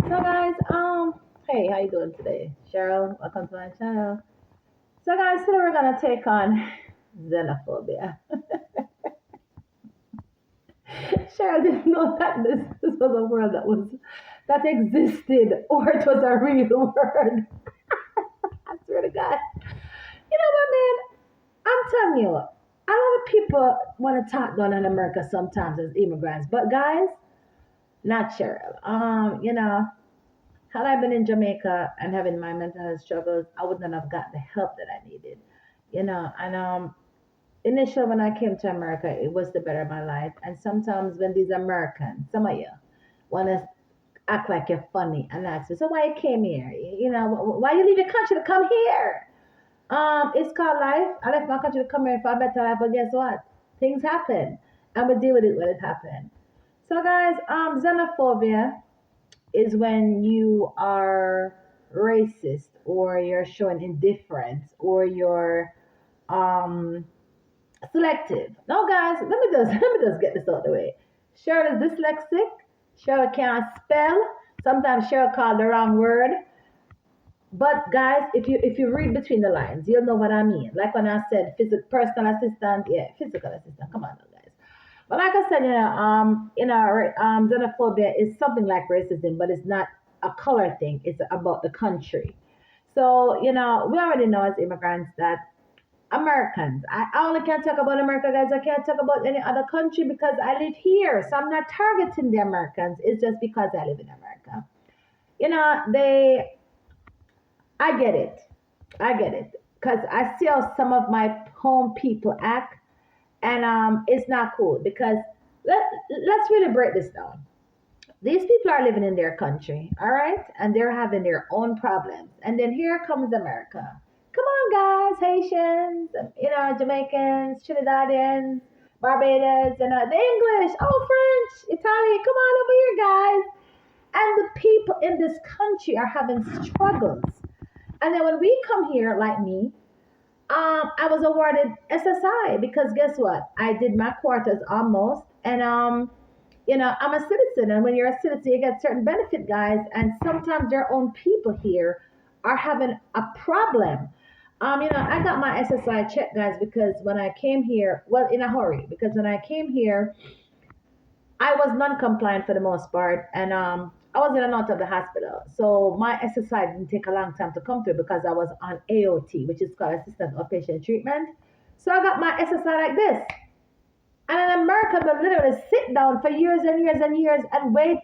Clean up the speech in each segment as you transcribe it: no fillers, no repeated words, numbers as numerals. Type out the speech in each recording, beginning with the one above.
So guys, hey, how you doing today? Cheryl, welcome to my channel. So guys, today we're gonna take on xenophobia. Cheryl didn't know that this was a word that existed or it was a real word. I swear to God. You know what, man? I'm telling you, a lot of people want to talk down in America sometimes as immigrants, but guys, not Cheryl. Had I been in Jamaica and having my mental health struggles, I wouldn't have got the help that I needed. And initially when I came to America, it was to better my life. And sometimes when these Americans, some of you, want to act like you're funny and ask you, so why you came here? Why you leave your country to come here? It's called life. I left my country to come here for a better life, but guess what? Things happen, and we deal with it when it happens. So, guys, xenophobia is when you are racist or you're showing indifference or you're um selective. No, guys, let me just get this out of the way. Cheryl is dyslexic. Cheryl can't spell. Sometimes Cheryl called the wrong word. But guys, if you read between the lines, you'll know what I mean. Like when I said personal assistant, yeah, physical assistant. Come on, now, guys. But like I said, xenophobia is something like racism, but it's not a color thing. It's about the country. So we already know as immigrants that Americans. I only can talk about America, guys. I can't talk about any other country because I live here. So I'm not targeting the Americans. It's just because I live in America. They I get it. I get it. Because I see how some of my home people act, and it's not cool. Because let's really break this down. These people are living in their country, all right, and they're having their own problems. And then here comes America. Come on, guys, Haitians, Jamaicans, Trinidadians, Barbados, the English, oh, French, Italian. Come on over here, guys. And the people in this country are having struggles. And then when we come here, like me, I was awarded SSI because guess what? I did my quarters almost, and I'm a citizen, and when you're a citizen, you get certain benefit, guys. And sometimes their own people here are having a problem. I got my SSI check, guys, because when I came here, well, in a hurry, because when I came here, I was non-compliant for the most part, and I was in and out of the hospital. So my SSI didn't take a long time to come through because I was on AOT, which is called Assistant Outpatient Treatment. So I got my SSI like this. And in America, they literally sit down for years and years and years and wait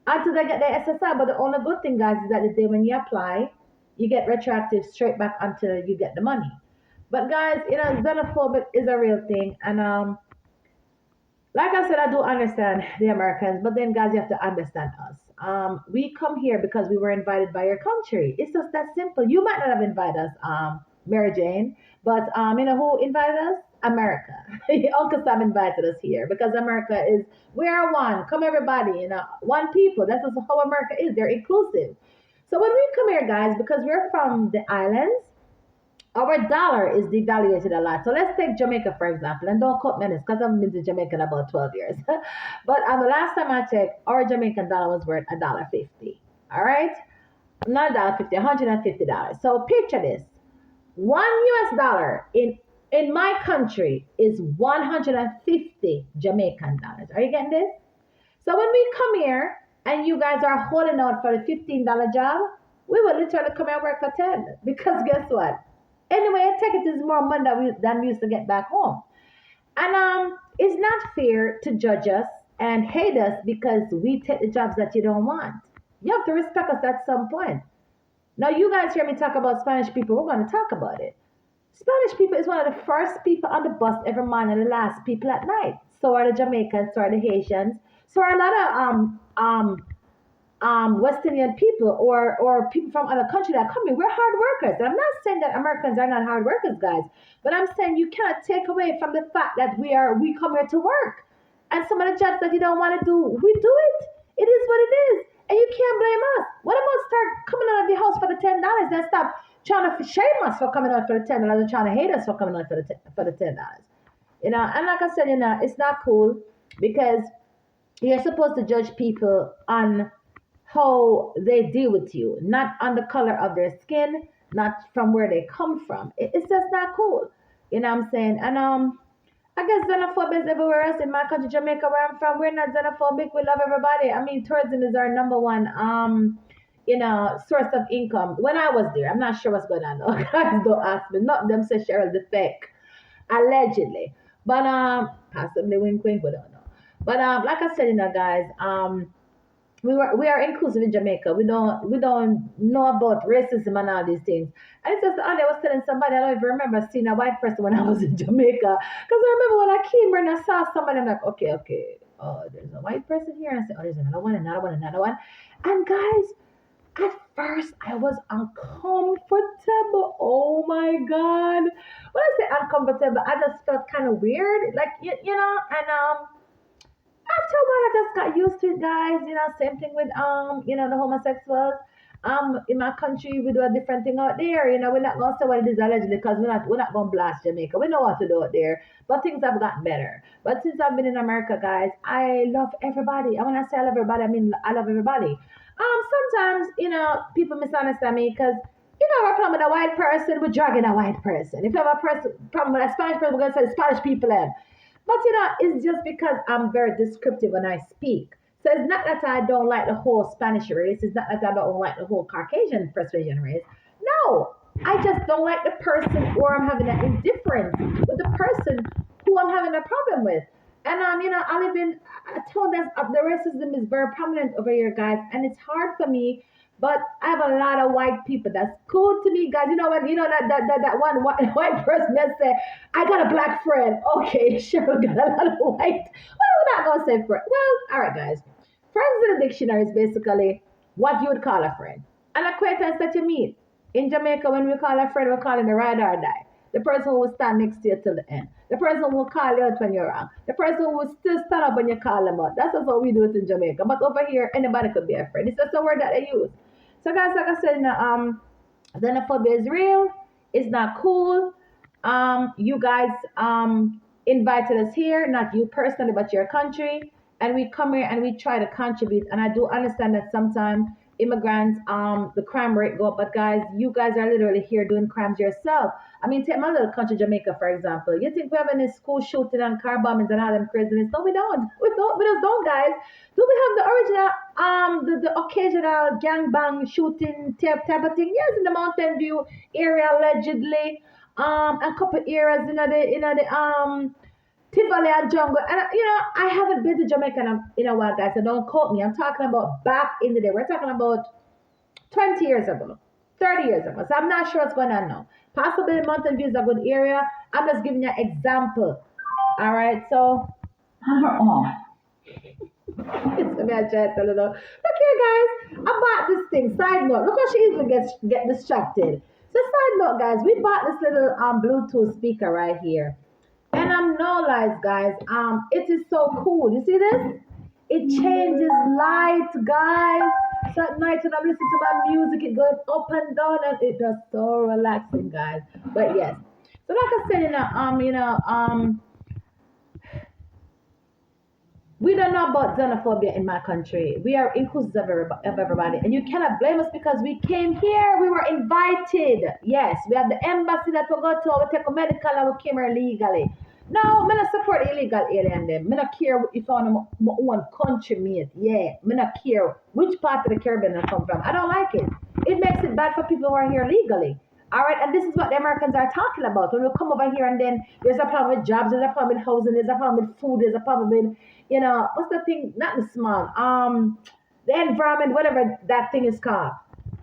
until they get their SSI. But the only good thing, guys, is that the day when you apply, you get retroactive straight back until you get the money. But guys, xenophobic is a real thing, and like I said, I do understand the Americans, but then, guys, you have to understand us. We come here because we were invited by your country. It's just that simple. You might not have invited us, Mary Jane, but you know who invited us? America. Uncle Sam invited us here because America is we are one. Come everybody, one people. That's just how America is. They're inclusive. So when we come here, guys, because we're from the islands, our dollar is devaluated a lot. So let's take Jamaica for example, and don't quote minutes because I've been to Jamaica in about 12 years. But the last time I checked, our Jamaican dollar was worth $1.50. All right, not $1.50, $150. So picture this: one US dollar in my country is 150 Jamaican dollars. Are you getting this? So when we come here and you guys are holding out for the $15 job, we will literally come here and work for 10. Because guess what? Anyway, a ticket is more money than we used to get back home. And it's not fair to judge us and hate us because we take the jobs that you don't want. You have to respect us at some point. Now, you guys hear me talk about Spanish people. We're going to talk about it. Spanish people is one of the first people on the bus every morning and the last people at night. So are the Jamaicans, so are the Haitians, so are a lot of West Indian people or people from other countries that come here. We're hard workers. And I'm not saying that Americans are not hard workers, guys, but I'm saying you cannot take away from the fact that we come here to work. And some of the jobs that you don't want to do, we do it. It is what it is. And you can't blame us. What about start coming out of the house for the $10? Then stop trying to shame us for coming out for the $10 and trying to hate us for coming out for the $10. And like I said, it's not cool because you're supposed to judge people on how they deal with you, not on the color of their skin, not from where they come from. It's just not cool. You know what I'm saying? And I guess xenophobia is everywhere else in my country, Jamaica, where I'm from. We're not xenophobic. We love everybody. I mean, tourism is our number one, source of income. When I was there, I'm not sure what's going on. Though. Guys, don't ask me. Not them say Cheryl the fake, allegedly, but possibly wink wink. We don't know. But like I said, guys, we are inclusive in Jamaica. We don't know about racism and all these things. And it's just the other day I was telling somebody, I don't even remember seeing a white person when I was in Jamaica. Because I remember when I came here and I saw somebody, I'm like, okay, okay. Oh, there's a white person here. And I said, oh, there's another one, another one, another one. And guys, at first I was uncomfortable. Oh my God. When I say uncomfortable, I just felt kind of weird. Like, and after a while, I just got used to it, guys. Same thing with the homosexuals. In my country, we do a different thing out there. We're not gonna say what it is allegedly because we're not gonna blast Jamaica. We know what to do out there, but things have gotten better. But since I've been in America, guys, I love everybody. And when I say I love everybody, I mean I love everybody. Sometimes people misunderstand me because if I have a problem with a white person, we're dragging a white person. If I have a problem with a Spanish person, we're gonna say Spanish people. But it's just because I'm very descriptive when I speak. So it's not that I don't like the whole Spanish race. It's not that I don't like the whole Caucasian persuasion race. No, I just don't like the person or I'm having an indifference with the person who I'm having a problem with. And I live in a town that's the racism is very prominent over here, guys, and it's hard for me. But I have a lot of white people that's cool to me, guys. You know what? You know that one white person that said, "I got a black friend." Okay, sure, got a lot of white. Well, we're not gonna say friend. Well, all right, guys. Friends in the dictionary is basically what you would call a friend. An acquaintance that you meet. In Jamaica, when we call a friend, we're calling the ride or die. The person who will stand next to you till the end. The person who will call you out when you're wrong. The person who will still stand up when you call them out. That's just how we do it in Jamaica. But over here, anybody could be a friend. It's just a word that they use. So guys, like I said, xenophobia is real. It's not cool. You guys invited us here, not you personally, but your country, and we come here and we try to contribute. And I do understand that sometimes immigrants, the crime rate go up, but guys, you guys are literally here doing crimes yourself. I mean, take my little country, Jamaica, for example. You think we have any school shooting and car bombings and all them craziness? No, we don't. We don't. We just don't, guys. Do we have the original, the occasional gang bang shooting type of thing? Yes, in the Mountain View area, allegedly. A couple areas in the Tivoli and Jungle. And I haven't been to Jamaica in a while, guys. So don't quote me. I'm talking about back in the day. We're talking about 20 years ago, 30 years ago. So I'm not sure what's going on now. Possibly Mountain View is a good area. I'm just giving you an example. All right. So, oh, it's a bad chat, a little. Look here, guys. I bought this thing. Side note. Look how she easily get distracted. So, side note, guys. We bought this little Bluetooth speaker right here. And I'm no lies, guys. It is so cool. You see this? It changes light, guys. So at night when I'm listening to my music, it goes up and down, and it does so relaxing, guys. But yes. So like I said, we don't know about xenophobia in my country. We are inclusive of everybody. And you cannot blame us because we came here. We were invited. Yes, we have the embassy that we go to. We take a medical and we came here legally. No, I don't support illegal alien them. I don't care if I want my own country mate. Yeah, I don't care which part of the Caribbean I come from. I don't like it. It makes it bad for people who are here legally. All right, and this is what the Americans are talking about. When we come over here and then there's a problem with jobs, there's a problem with housing, there's a problem with food, there's a problem with, what's the thing? Not the small, the environment, whatever that thing is called.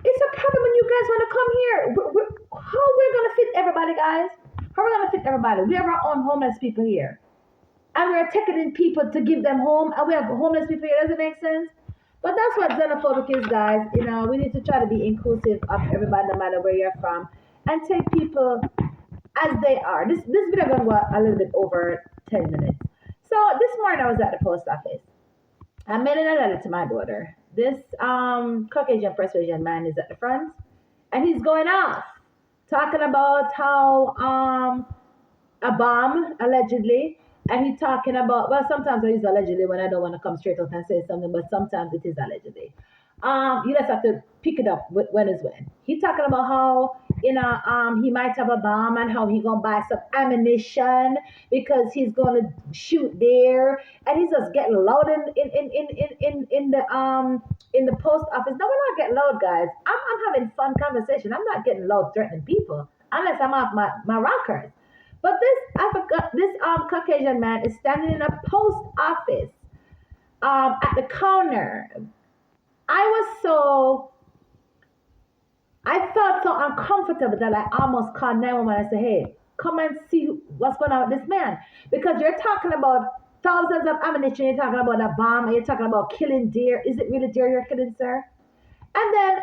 It's a problem when you guys want to come here. How we're gonna fit everybody, guys? How are we gonna fit everybody? We have our own homeless people here, and we're taking in people to give them home, and we have homeless people here. Does it make sense? But that's what xenophobic is, guys. We need to try to be inclusive of everybody, no matter where you're from, and take people as they are. This video gonna go a little bit over 10 minutes. So this morning I was at the post office. I made a letter to my daughter. This Caucasian persuasion man is at the front, and he's going off, talking about how a bomb allegedly and he talking about, well, sometimes I use allegedly when I don't want to come straight out and say something, but sometimes it is allegedly. You just have to pick it up when is when. He talking about how he might have a bomb and how he gonna buy some ammunition because he's gonna shoot there, and he's just getting loud in the post office. No, we're not getting loud, guys. I'm having fun conversation. I'm not getting loud threatening people unless I'm off my rockers. But this Caucasian man is standing in a post office at the counter. I was so I felt so uncomfortable that I almost called 911 and said, "Hey, come and see what's going on with this man," because you're talking about thousands of ammunition, you're talking about a bomb, and you're talking about killing deer. Is it really deer you're killing, sir? And then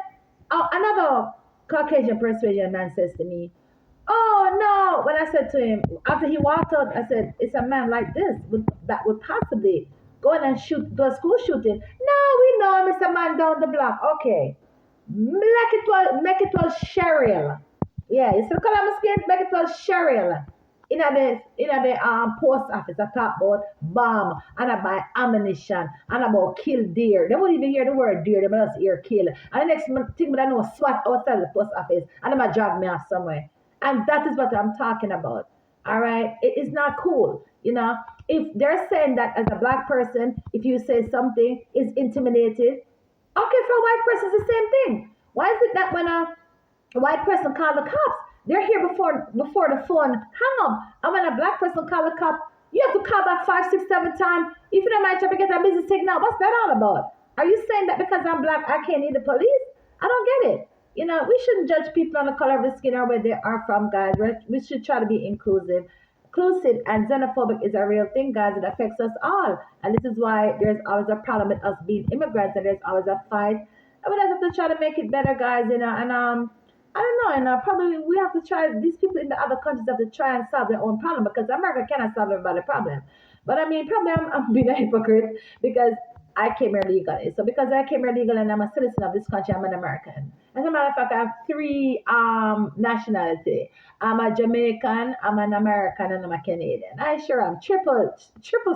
another Caucasian persuasion man says to me, "Oh no!" When I said to him after he walked out, I said, "It's a man like this that would possibly go in and shoot, do a school shooting." No, we know him. It's a man down the block. Okay, make it was Cheryl. Yeah, you still call him a skin, make it was Cheryl. In the post office, I talk about bomb and about ammunition and about kill deer. They won't even hear the word deer, they must hear kill. And the next thing I know SWAT outside the post office and they might drag me off somewhere. And that is what I'm talking about. All right. It is not cool. If they're saying that as a black person, if you say something is intimidated, okay, for a white person, it's the same thing. Why is it that when a white person call the cops, they're here before the phone hang up, and when a black person call the cop, you have to call back 5, 6, 7 times. If you don't mind trying to get a business signal, what's that all about? Are you saying that because I'm black, I can't need the police? I don't get it. We shouldn't judge people on the color of the skin or where they are from, guys. We should try to be inclusive and xenophobic is a real thing, guys. It affects us all. And this is why there's always a problem with us being immigrants and there's always a fight. And we have to try to make it better, guys, and I don't know, and probably we have to try, these people in the other countries have to try and solve their own problem because America cannot solve everybody's problem. But I mean, probably I'm being a hypocrite because I came here legally. So because I came here legally and I'm a citizen of this country, I'm an American. As a matter of fact, I have three nationality. I'm a Jamaican, I'm an American, and I'm a Canadian. I sure am triple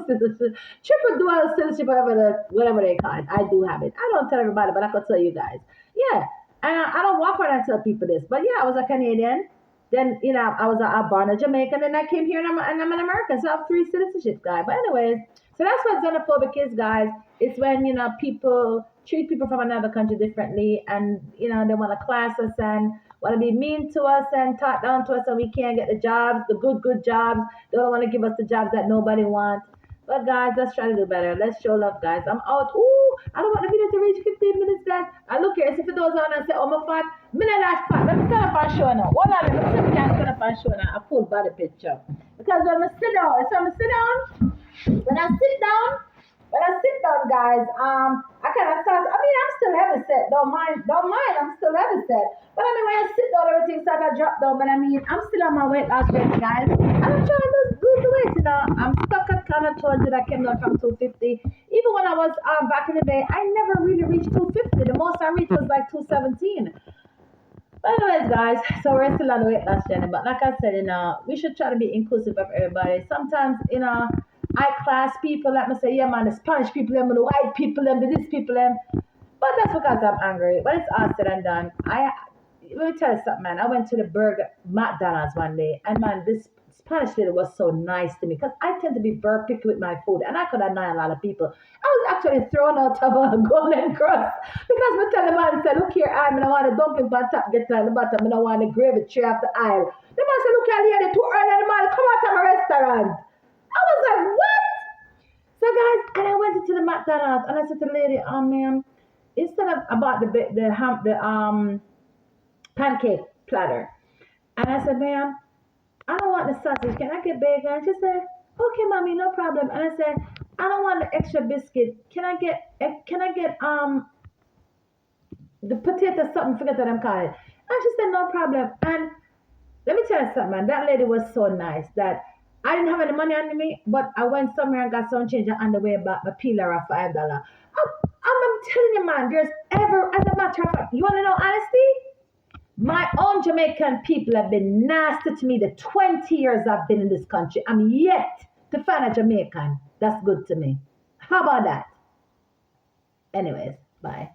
citizenship, triple dual citizenship, whatever they call it. I do have it. I don't tell everybody, but I can tell you guys. Yeah, and I don't walk around and tell people this, but yeah, I was a Canadian. Then I was born a Jamaican, and I came here and I'm an American, so I have three citizenships, guys. But anyways, so that's what xenophobic is, guys. It's when people treat people from another country differently, and they want to class us and want to be mean to us and talk down to us, and we can't get the jobs, the good jobs. They don't want to give us the jobs that nobody wants. But guys, let's try to do better. Let's show love, guys. I'm out. Ooh, I don't want the video to reach 15 minutes, guys. I look here, see if it goes on and say, "Oh, my fat." Me not that fat. Let me stand up and show now. Hold on, let me see if I can stand up and show now a full body picture. Because when I sit down, guys, I kind of start. I mean, I'm still heavy set. Don't mind. I'm still heavy set. But I mean, when I sit down, everything starts to drop down. But I mean, I'm still on my weight loss journey, guys. And I'm trying to lose the weight. I'm stuck at kind of 200. I came down from 250. Even when I was back in the day, I never really reached 250. The most I reached was like 217. But anyways, guys, so we're still on the weight loss journey. But like I said, we should try to be inclusive of everybody. Sometimes, high class people, let me say, yeah, man, the Spanish people, them, the white people, them, the this people, them. But that's because I'm angry. But it's all said and done. Let me tell you something, man. I went to the McDonald's one day, and man, this Spanish lady was so nice to me because I tend to be very picky with my food, and I could annoy a lot of people. I was actually thrown out of a golden crust because I tell the man, say, "Look here, I want a dumpling on top, get to the bottom, and I want a gravy tray off the aisle." The man said, "Look here, lady, too early in the morning, come out of my restaurant." I was like, "What?" So guys, and I went into the McDonald's and I said to the lady, ma'am, instead of about the pancake platter, and I said, "Ma'am, I don't want the sausage. Can I get bacon?" And she said, "Okay, mommy, no problem." And I said, "I don't want the extra biscuit. Can I get the potato something? Forget what I'm calling it." And she said, "No problem." And let me tell you something, man. That lady was so nice that I didn't have any money on me, but I went somewhere and got some change on the way back, a peeler of $5. I'm telling you, man, as a matter of fact, you want to know honesty? My own Jamaican people have been nasty to me the 20 years I've been in this country. I'm yet to find a Jamaican, that's good to me. How about that? Anyways, bye.